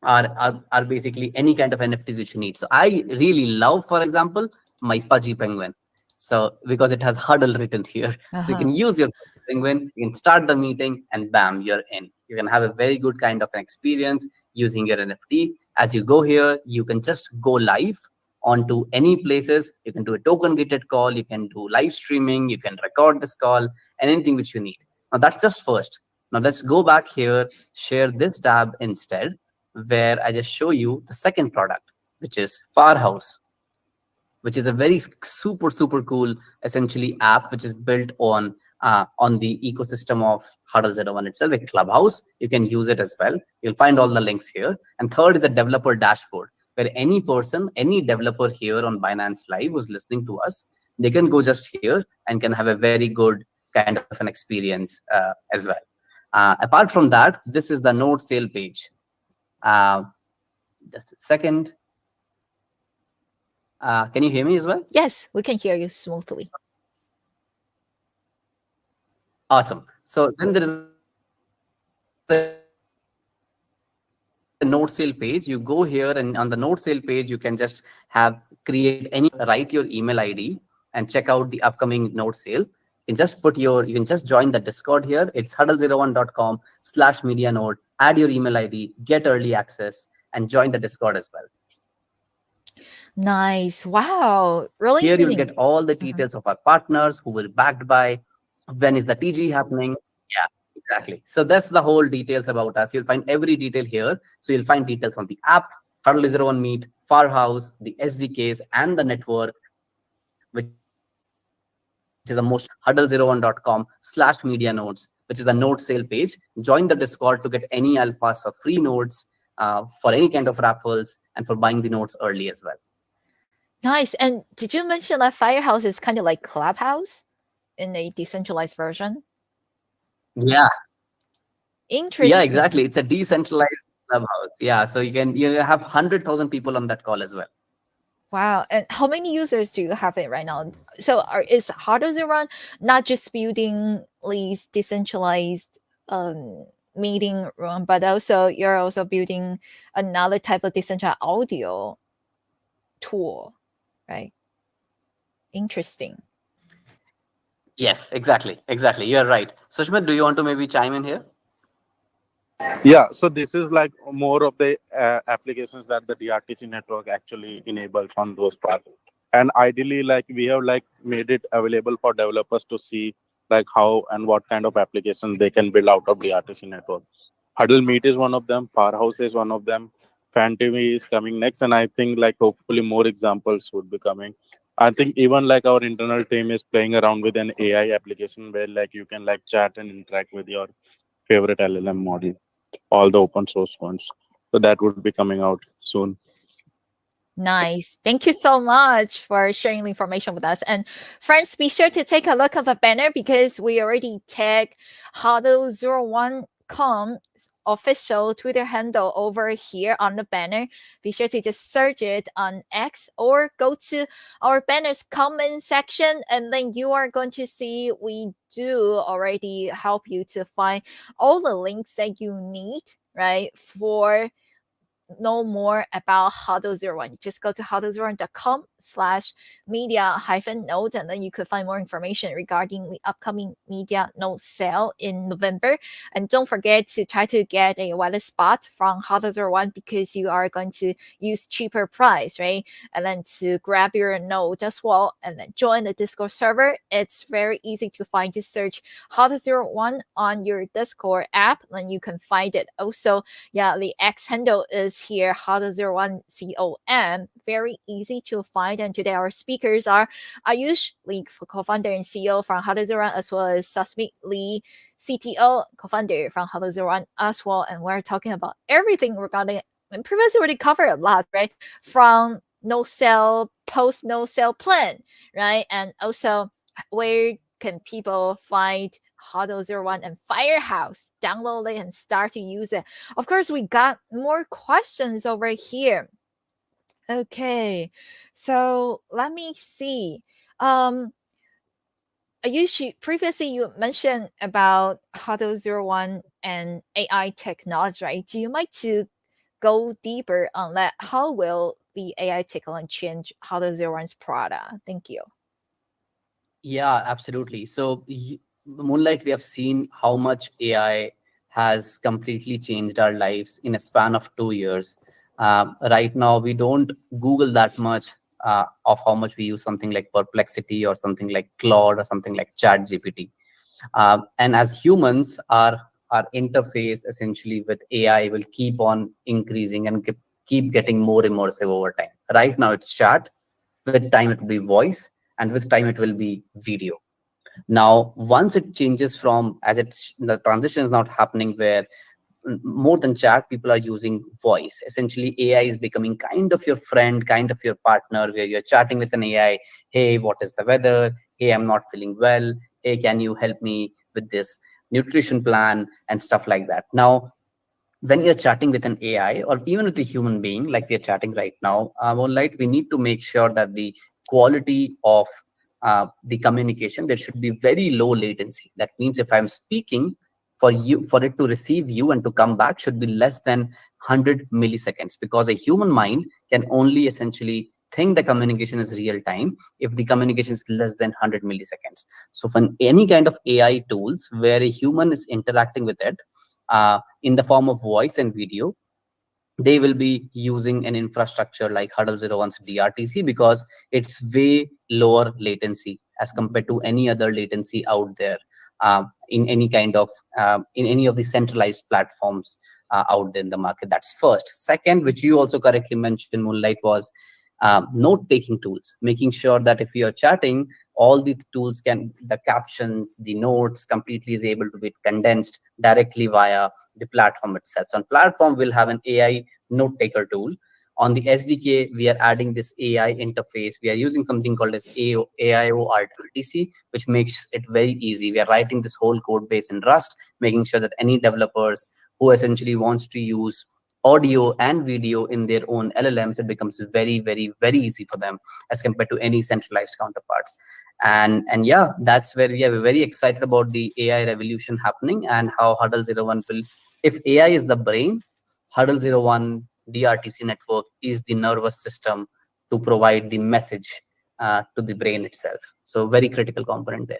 Speaker 2: are basically any kind of NFTs which you need. So I really love, for example, my Pudgy Penguin. So because it has huddle written here. So you
Speaker 1: Uh-huh.
Speaker 2: can use your Pudgy Penguin, you can start the meeting and bam, you're in. You can have a very good kind of an experience using your NFT. As you go here, you can just go live onto any places. You can do a token gated call, you can do live streaming, you can record this call, and anything which you need. Now that's just first. Now let's go back here, share this tab instead, where I just show you the second product, which is Firehouse, which is a very super cool essentially app which is built on the ecosystem of Huddle01 itself, a clubhouse. You can use it as well. You'll find all the links here. And third is a developer dashboard, where any person, any developer here on Binance Live who's listening to us, they can go just here and can have a very good kind of an experience as well. Apart from that, this is the node sale page. uh, just a second. Can you hear me as well?
Speaker 1: Yes, we can hear you smoothly.
Speaker 2: Awesome. So then there is a note sale page. You go here, and on the note sale page, you can just have create any write your email ID and check out the upcoming note sale. You can just you can just join the Discord here. It's huddle01.com/media node. Add your email ID, get early access, and join the Discord as well.
Speaker 1: Nice. Wow. Really
Speaker 2: Here you'll
Speaker 1: interesting.
Speaker 2: get all the
Speaker 1: Mhm.
Speaker 2: details of our partners, who we're backed by, when is the TG happening. Yeah, exactly. So that's the whole details about us. You'll find every detail here. So you'll find details on the app, Huddle01 Meet, Firehouse, the SDKs, and the network, which is the most important part. Huddle01.com/media nodes, which is the node sale page. Join the Discord to get any alphas for free nodes, for any kind of raffles, and for buying the nodes early as well.
Speaker 1: Nice. And did you mention that Firehouse is kind of like Clubhouse in a decentralized version?
Speaker 2: Yeah, yeah,
Speaker 1: Interesting.
Speaker 2: exactly. It's a decentralized clubhouse. Yeah, so you have 100,000 people on that call as well.
Speaker 1: Wow. And how many users do you have it right now? So is Huddle Zero not just building these decentralized meeting room, but also you're also building another type of decentralized audio tool, right? Interesting.
Speaker 2: Yes, exactly. You're right. Sushmit, do you want to maybe chime in here?
Speaker 4: Yeah, so this is like more of the applications that the DRTC network actually enables on those parts. And ideally, like we have like made it available for developers to see like how and what kind of applications they can build out of the DRTC network. Huddle Meet is one of them. Powerhouse is one of them. Fantemy is coming next, and I think like hopefully more examples would be coming. I think even like our internal team is playing around with an AI application where like you can like chat and interact with your favorite LLM model, all the open source ones. So that would be coming out soon.
Speaker 1: Nice. Thank you so much for sharing the information with us. And friends, be sure to take a look at the banner because we already tagged Huddle01.com official Twitter handle over here on the banner. Be sure to just search it on X or go to our banner's comment section, and then you are going to see we do already help you to find all the links that you need, right, for know more about Huddle01, you just go to huddle01.com/media-note, and then you could find more information regarding the upcoming media note sale in November. And don't forget to try to get a wallet spot from Huddle01 because you are going to use cheaper price, right? And then to grab your node as well and then join the Discord server. It's very easy to find. Just search Huddle01 on your Discord app, and you can find it. Also, yeah, the X handle is here, Huddle01.com. Very easy to find. And today our speakers are Ayush, Lee, co-founder and CEO from Huddle01, as well as Sasmit Lee, CTO, co-founder from Huddle01 as well. And we're talking about everything regarding, and previously already covered a lot, right? From no sell, post no sell plan, right? And also where can people find Huddle01 and Firehouse, download it and start to use it. Of course, we got more questions over here. Okay, so let me see. Um, previously you mentioned about Huddle01 and AI technology, right? Do you mind to go deeper on that? How will the AI technology change Huddle01's product? Thank you.
Speaker 2: Yeah, absolutely. So, Moonlight, we have seen how much AI has completely changed our lives in a span of 2 years. Right now, we don't Google that much of how much we use something like Perplexity or something like Claude or something like ChatGPT. And as humans, our interface essentially with AI will keep on increasing and keep getting more immersive over time. Right now, it's chat. With time, it will be voice, and with time, it will be video. Now, once it changes from, as it's the transition is not happening where more than chat, people are using voice. Essentially, AI is becoming kind of your friend, kind of your partner, where you're chatting with an AI. Hey, what is the weather? Hey, I'm not feeling well. Hey, can you help me with this nutrition plan and stuff like that? Now, when you're chatting with an AI or even with a human being, like we're chatting right now, Moonlight, we need to make sure that the quality of the communication, there should be very low latency. That means if I'm speaking, for it to receive you and to come back should be less than 100 milliseconds, because a human mind can only essentially think the communication is real time if the communication is less than 100 milliseconds. So for any kind of AI tools where a human is interacting with it, in the form of voice and video, they will be using an infrastructure like Huddle01's DRTC, because it's way lower latency as compared to any other latency out there, in any kind of in any of the centralized platforms out there in the market. That's first. Second, which you also correctly mentioned, Moonlight, was note-taking tools, making sure that if you're chatting, all the tools can, the captions, the notes completely is able to be condensed directly via the platform itself. So on platform, we'll have an AI note taker tool. On the SDK, we are adding this AI interface. We are using something called as AIO RTC, which makes it very easy. We are writing this whole code base in Rust, making sure that any developers who essentially wants to use audio and video in their own LLMs, it becomes very, very, very easy for them as compared to any centralized counterparts. And yeah, that's where we are very excited about the AI revolution happening, and how Huddle01 will, if AI is the brain, Huddle01 DRTC network is the nervous system to provide the message to the brain itself. So very critical component there.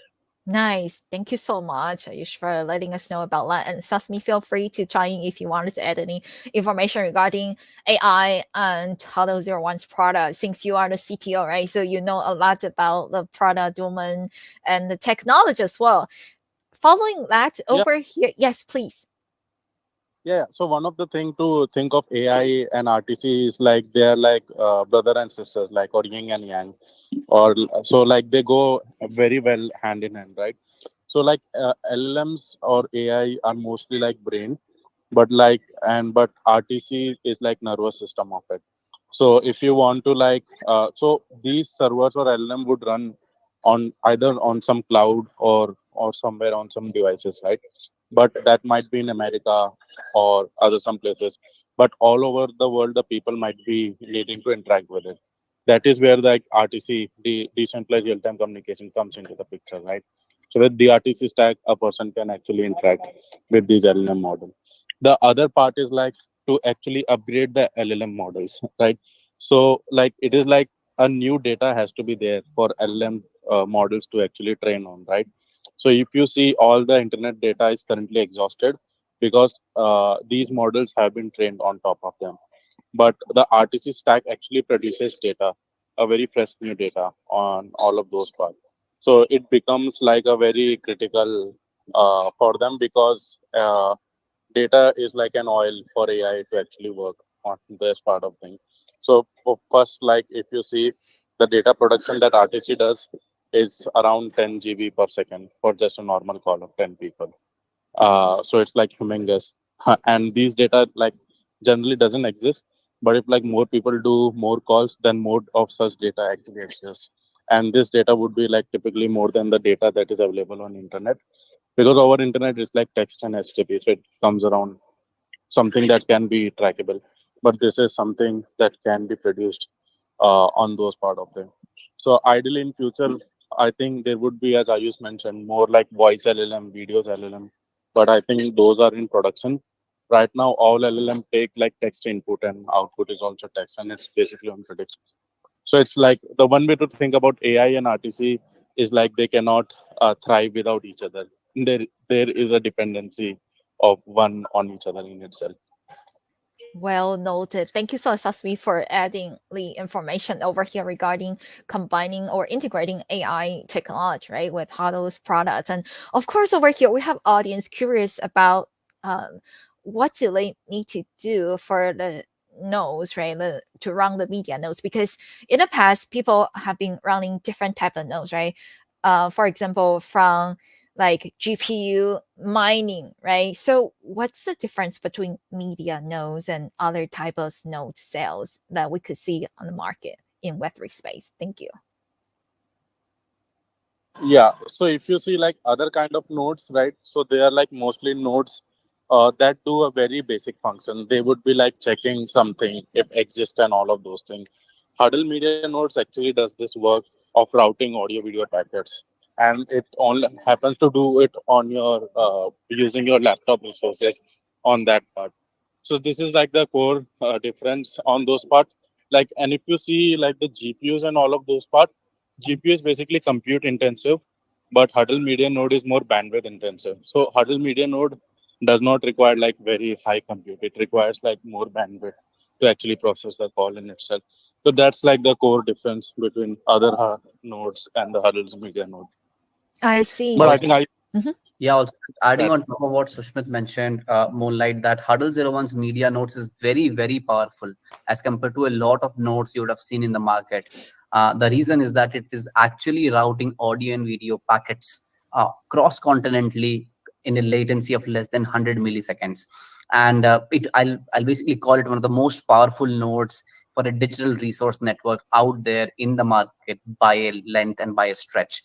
Speaker 1: Nice. Thank you so much, Ayush, for letting us know about that. And Sasmi, feel free to chime in if you wanted to add any information regarding AI and Huddle01's product, since you are the CTO, right? So you know a lot about the product domain and the technology as well. Following that,
Speaker 4: Yeah,
Speaker 1: over here, yes, please.
Speaker 4: yeah. So one of the thing to think of AI and RTC is like they are like brother and sisters, like or yin and yang, or so like they go very well hand in hand, right? So like LLMs or AI are mostly like brain, but like but RTC is like nervous system of it. So if you want to like so these servers or LLM would run on either on some cloud or somewhere on some devices, right? But that might be in America or other some places. But all over the world, the people might be needing to interact with it. That is where the RTC, the decentralized real-time communication, comes into the picture, right? So with the RTC stack, a person can actually interact with these LLM model. The other part is like to actually upgrade the LLM models, right? So like it is like a new data has to be there for LLM models to actually train on, right? So if you see all the internet data is currently exhausted because these models have been trained on top of them. But the RTC stack actually produces data, a very fresh new data on all of those parts. So it becomes like a very critical for them because data is like an oil for AI to actually work on this part of things. So first, like if you see the data production that RTC does is around 10 GB per second for just a normal call of 10 people. So it's like humongous. And these data like generally doesn't exist. But if like more people do more calls, then more of such data actually exists. And this data would be like typically more than the data that is available on internet because our internet is like text and HTTP, so it comes around something that can be trackable. But this is something that can be produced on those part of them. So ideally in future, I think there would be, as Ayush mentioned, more like voice LLM, videos LLM. But I think those are in production. Right now, all LLM take like text input and output is also text, and it's basically on prediction. So it's like the one way to think about AI and RTC is like they cannot thrive without each other. There is a dependency of one on each other in itself.
Speaker 1: Well noted. Thank you so much, Sasmi, for adding the information over here regarding combining or integrating AI technology, right, with Huddle's products. And of course, over here we have audience curious about um, what do they need to do for the nodes, right, to run the media nodes? Because in the past, people have been running different type of nodes, right? For example, from like GPU mining, right? So what's the difference between media nodes and other type of node sales that we could see on the market in Web3 space? Thank you.
Speaker 4: Yeah. So if you see like other kind of nodes, right? So they are like mostly nodes that do a very basic function. They would be like checking something if exists and all of those things. Huddle Media Nodes actually does this work of routing audio video packets, and it only happens to do it on your using your laptop resources on that part. So this is like the core difference on those part. Like, and if you see like the GPUs and all of those part, GPU is basically compute intensive, but Huddle Media Node is more bandwidth intensive. So Huddle Media Node does not require like very high compute. It requires like more bandwidth to actually process the call in itself. So that's like the core difference between other nodes and the Huddle's Media Node.
Speaker 1: I
Speaker 4: But
Speaker 1: see.
Speaker 4: I think I
Speaker 1: Mhm.
Speaker 2: Yeah, also adding
Speaker 4: that
Speaker 2: on top of what Sushmit mentioned, Moonlight, that Huddle01’s media nodes is very, very powerful as compared to a lot of nodes you would have seen in the market. The reason is that it is actually routing audio and video packets cross-continentally in a latency of less than 100 milliseconds. And I'll basically call it one of the most powerful nodes for a digital resource network out there in the market by a length and by a stretch.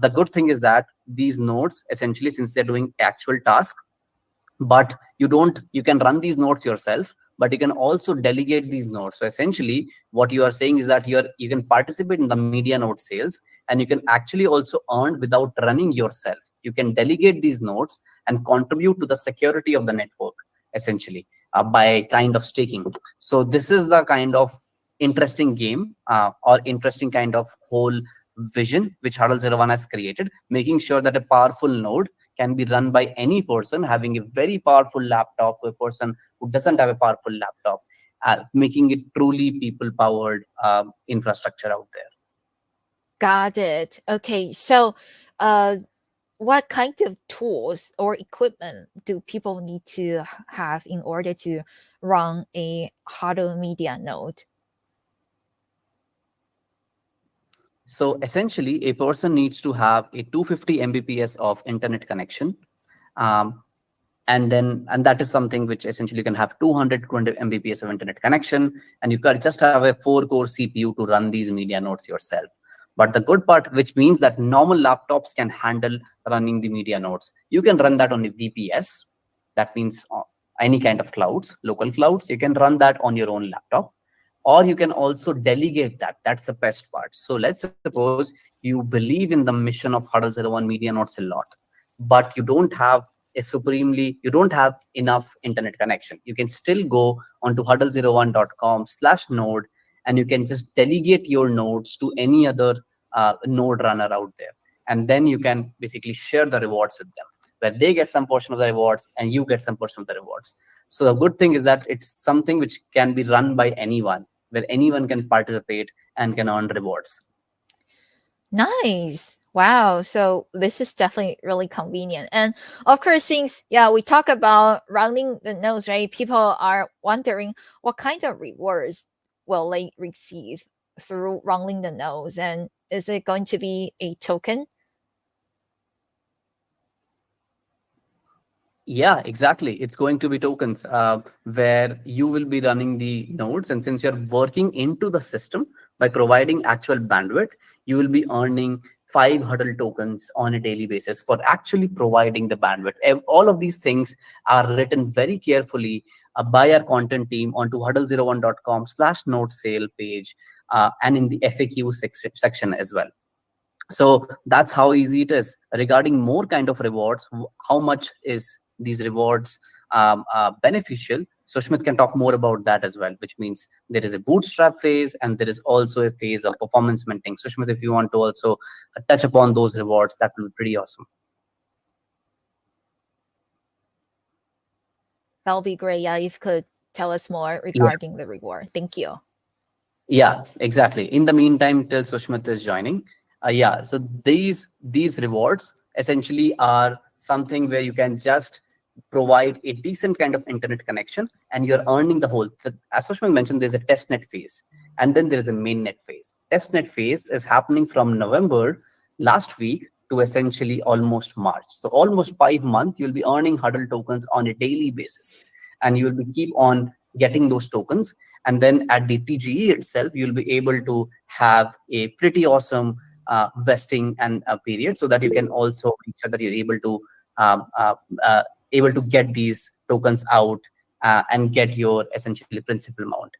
Speaker 2: The good thing is that these nodes, essentially, since they're doing actual tasks, but you can run these nodes yourself, but you can also delegate these nodes. So essentially what you are saying is that you can participate in the media node sales, and you can actually also earn without running yourself. You can delegate these nodes and contribute to the security of the network, essentially, by kind of staking. So this is the kind of interesting game, or interesting kind of whole vision which Huddle01 has created, making sure that a powerful node can be run by any person having a very powerful laptop, a person who doesn't have a powerful laptop, making it truly people powered infrastructure out there.
Speaker 1: Got it. Okay. So, uh, what kind of tools or equipment do people need to have in order to run a Huddle media node?
Speaker 2: So essentially, a person needs to have a 250 Mbps of internet connection. Um, and that is something which essentially can have 200 Mbps of internet connection, and you can just have a 4-core CPU to run these media nodes yourself. But the good part, which means that normal laptops can handle running the media nodes, you can run that on a VPS. That means any kind of clouds, local clouds, you can run that on your own laptop, or you can also delegate that. That's the best part. So let's suppose you believe in the mission of Huddle01 media nodes a lot, but you don't have is supremely, you don't have enough internet connection, you can still go onto huddle01.com/node, and you can just delegate your nodes to any other node runner out there. And then you can basically share the rewards with them, where they get some portion of the rewards and you get some portion of the rewards. So the good thing is that it's something which can be run by anyone, where anyone can participate and can earn rewards.
Speaker 1: Nice. Wow. So this is definitely really convenient. And of course, since we talk about rounding the nose, right? People are wondering what kind of rewards will they receive through rounding the nose, and is it going to be a token?
Speaker 2: Yeah, exactly. It's going to be tokens where you will be running the nodes. And since you're working into the system by providing actual bandwidth, you will be earning 5 huddle tokens on a daily basis for actually providing the bandwidth. All of these things are written very carefully by our content team onto huddle01.com/node sale page and in the FAQ section as well. So that's how easy it is. Regarding more kind of rewards, how much is these rewards beneficial? So Schmidt can talk more about that as well, which means there is a bootstrap phase and there is also a phase of performance minting. So Schmidt, if you want to also touch upon those rewards, that will be pretty awesome.
Speaker 1: That'll be great. Yeah, if you could tell us more regarding the reward. Thank you.
Speaker 2: Yeah, exactly. In the meantime, till Sushmit is joining, yeah. So these rewards essentially are something where you can just provide a decent kind of internet connection, and you're earning the whole. As Sushmit mentioned, there's a testnet phase, and then there is a mainnet phase. Testnet phase is happening from November last week to essentially almost March. So almost 5 months, you'll be earning huddle tokens on a daily basis, and you will be keep on getting those tokens. And then at the TGE itself, you'll be able to have a pretty awesome vesting and period, so that you can also make sure that you're um, uh, uh, able to get these tokens out and get your essentially principal amount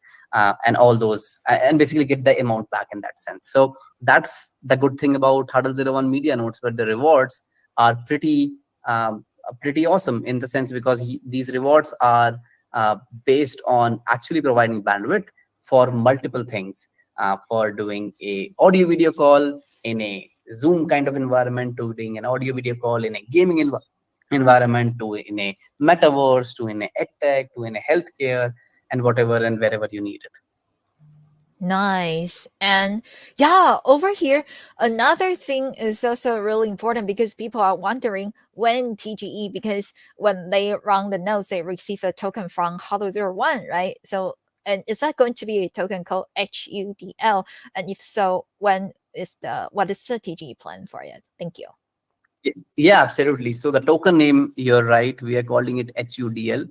Speaker 2: and all those, and basically get the amount back in that sense. So that's the good thing about Huddle01 media notes, where the rewards are pretty awesome in the sense, because these rewards are uh, based on actually providing bandwidth for multiple things, for doing a audio video call in a Zoom kind of environment, to doing an audio video call in a gaming environment, to in a metaverse, to in a edtech, to in a healthcare, and whatever and wherever you need it.
Speaker 1: Nice. And yeah, over here, another thing is also really important because people are wondering when TGE, because when they run the nodes, they receive a token from Huddle01, right? So, and is that going to be a token called HUDL? And if so, what is the TGE plan for it? Thank you.
Speaker 2: Yeah, absolutely. So the token name, you're right, we are calling it HUDL.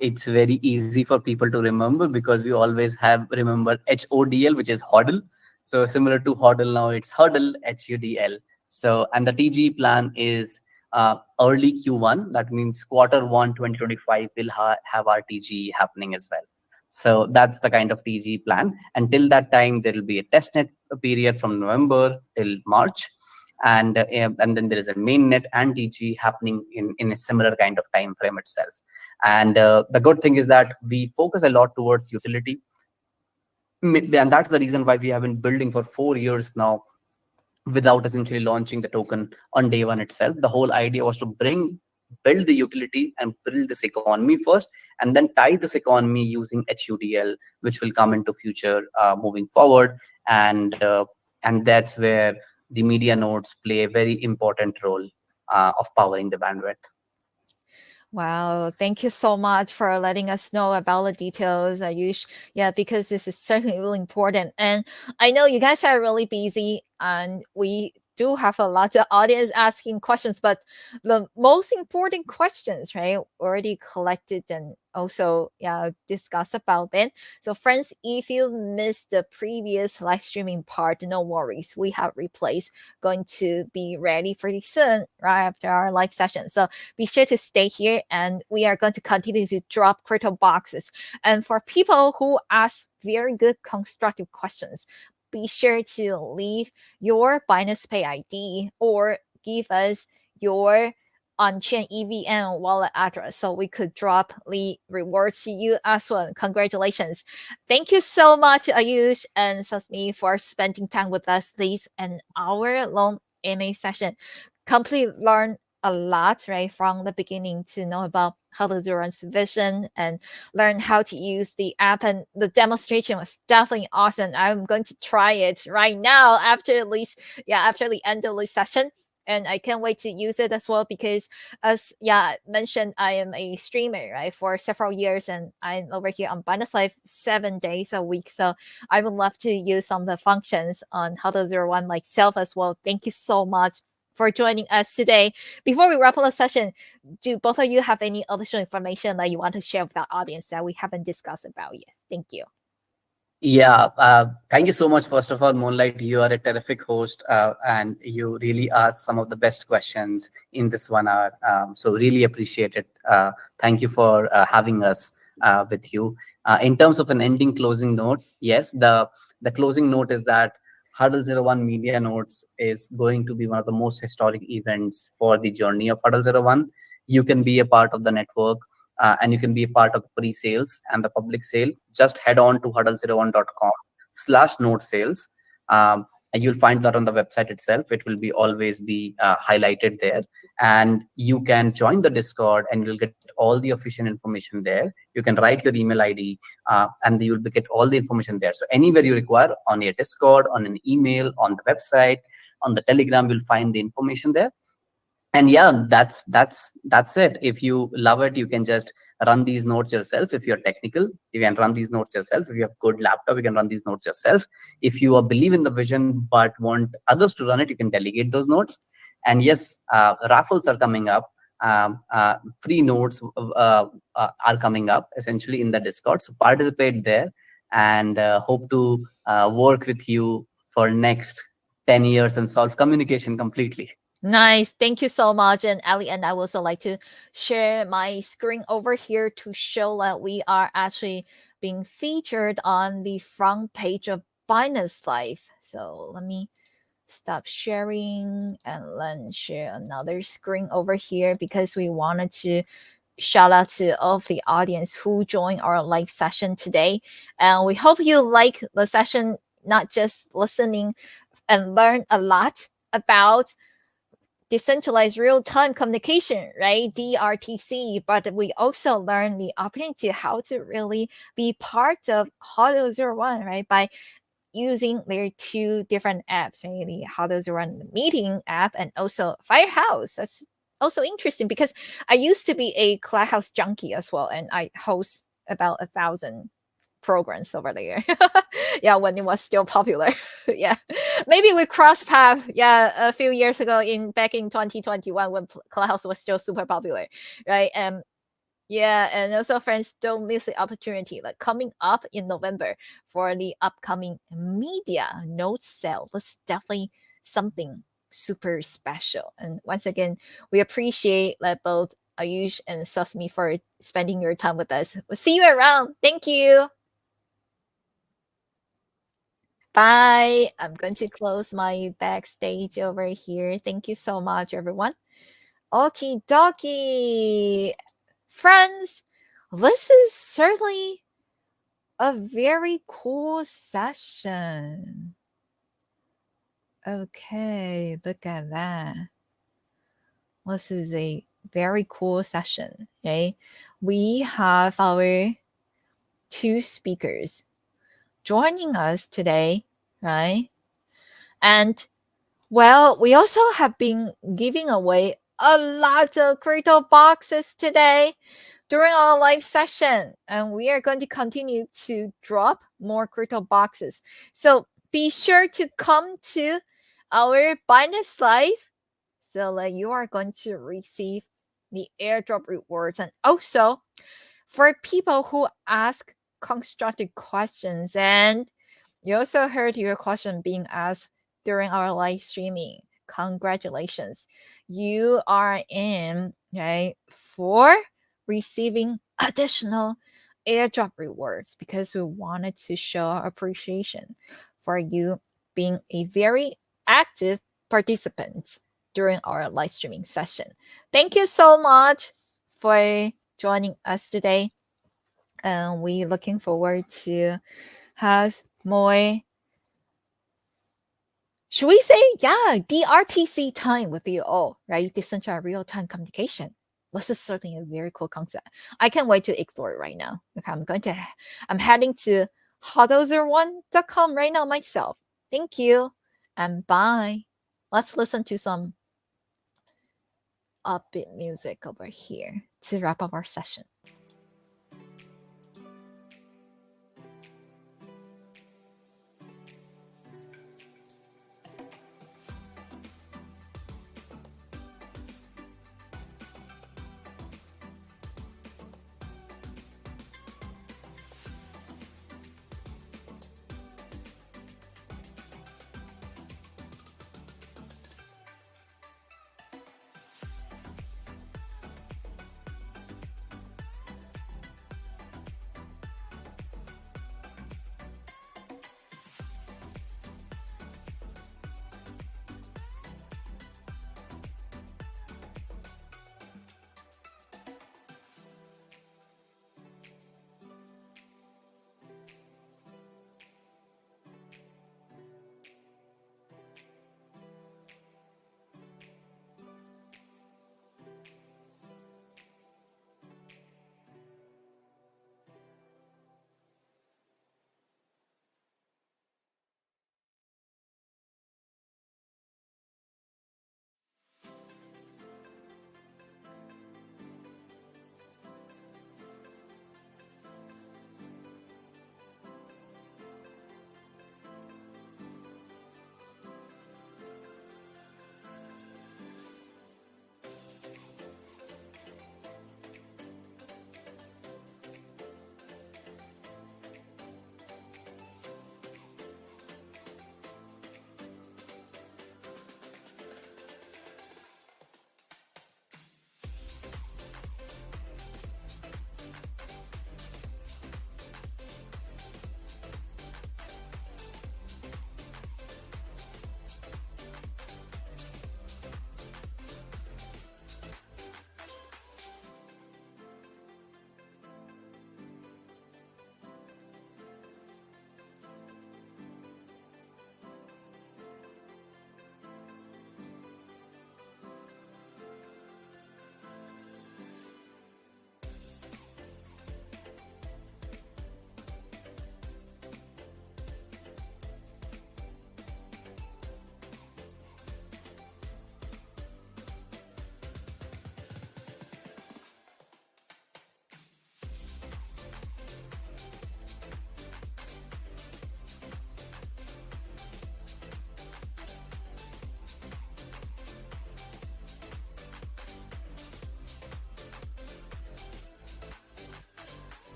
Speaker 2: It's very easy for people to remember because we always have remember HODL, which is hodl. So similar to hodl, now it's huddle HUDL. So, and the TG plan is early Q1. That means Q1 2025 will have our TG happening as well. So that's the kind of TG plan. Until that time, there will be a testnet period from November till March, and then there is a mainnet and TG happening in a similar kind of time frame itself. And the good thing is that we focus a lot towards utility, and that's the reason why we have been building for 4 years now without essentially launching the token on day one itself. The whole idea was to build the utility and build this economy first, and then tie this economy using HUDL, which will come into future moving forward. And that's where the media nodes play a very important role of powering the bandwidth.
Speaker 1: Wow, thank you so much for letting us know about the details, Ayush. Yeah, because this is certainly really important. And I know you guys are really busy and we do have a lot of audience asking questions, but the most important questions, right, already collected and also discussed about it. So friends, if you missed the previous live streaming part, no worries. We have replays going to be ready pretty soon, right after our live session. So be sure to stay here and we are going to continue to drop crypto boxes. And for people who ask very good constructive questions, be sure to leave your Binance Pay ID or give us your on-chain EVM wallet address, so we could drop the rewards to you as well. Congratulations. Thank you so much, Ayush and Sasmi, for spending time with us this an hour long MA session. Completely learn a lot, right, from the beginning to know about Huddle01’s vision and learn how to use the app. And the demonstration was definitely awesome. I'm going to try it right now after after the end of the session. And I can't wait to use it as well because, as mentioned, I am a streamer, right, for several years, and I'm over here on Binance Live 7 days a week. So I would love to use some of the functions on Huddle01 myself as well. Thank you so much for joining us today. Before we wrap up the session, do both of you have any additional information that you want to share with our audience that we haven't discussed about yet? Thank you.
Speaker 2: Yeah, thank you so much. First of all, Moonlight, you are a terrific host, and you really asked some of the best questions in this 1 hour. So really appreciate it. Thank you for having us with you. In terms of an ending closing note, yes, the closing note is that Huddle01 Media Notes is going to be one of the most historic events for the journey of Huddle01. You can be a part of the network, and you can be a part of the pre-sales and the public sale. Just head on to huddle01.com/note sales. And you'll find that on the website itself. It will be always be highlighted there. And you can join the Discord and you'll get all the official information there. You can write your email ID, and you'll get all the information there. So anywhere you require, on your Discord, on an email, on the website, on the Telegram, you'll find the information there. And yeah, that's it. If you love it, you can just run these notes yourself. If you're technical, you can run these notes yourself. If you have good laptop, you can run these notes yourself. If you believe in the vision but want others to run it, you can delegate those notes. And yes, raffles are coming up. Free notes are coming up essentially in the Discord, so participate there. And hope to work with you for next 10 years and solve communication completely.
Speaker 1: Nice. Thank you so much. And Ali and I would also like to share my screen over here to show that we are actually being featured on the front page of Binance Live. So let me stop sharing and then share another screen over here because we wanted to shout out to all of the audience who joined our live session today. And we hope you like the session, not just listening and learn a lot about decentralized real-time communication, right? DRTC, but we also learn the opportunity how to really be part of Huddle01, right? By using their two different apps, right? The Huddle01 meeting app and also Firehouse. That's also interesting because I used to be a Clubhouse junkie as well, and I host about 1,000 programs over there. Yeah, when it was still popular. Yeah, maybe we crossed paths. Yeah, a few years ago back in 2021 when Clubhouse was still super popular, right? Yeah, and also friends, don't miss the opportunity like coming up in November for the upcoming media note sale. That's definitely something super special. And once again, we appreciate both Ayush and Sasmi for spending your time with us. We'll see you around. Thank you. Bye. I'm going to close my backstage over here. Thank you so much, everyone. Okie dokie. Friends, this is certainly a very cool session. Okay, look at that. This is a very cool session, okay? We have our two speakers joining us today, right? And well, we also have been giving away a lot of crypto boxes today during our live session, and we are going to continue to drop more crypto boxes. So be sure to come to our Binance Live so that you are going to receive the airdrop rewards. And also for people who ask constructive questions, and you also heard your question being asked during our live streaming. Congratulations. You are in, right, for receiving additional airdrop rewards because we wanted to show our appreciation for you being a very active participant during our live streaming session. Thank you so much for joining us today. And we looking forward to have more, should we say, yeah, DRTC time with you all, right? Decentralized real-time communication. This is certainly a very cool concept. I can't wait to explore it right now. Okay, I'm heading to Huddle01.com right now myself. Thank you and bye. Let's listen to some upbeat music over here to wrap up our session.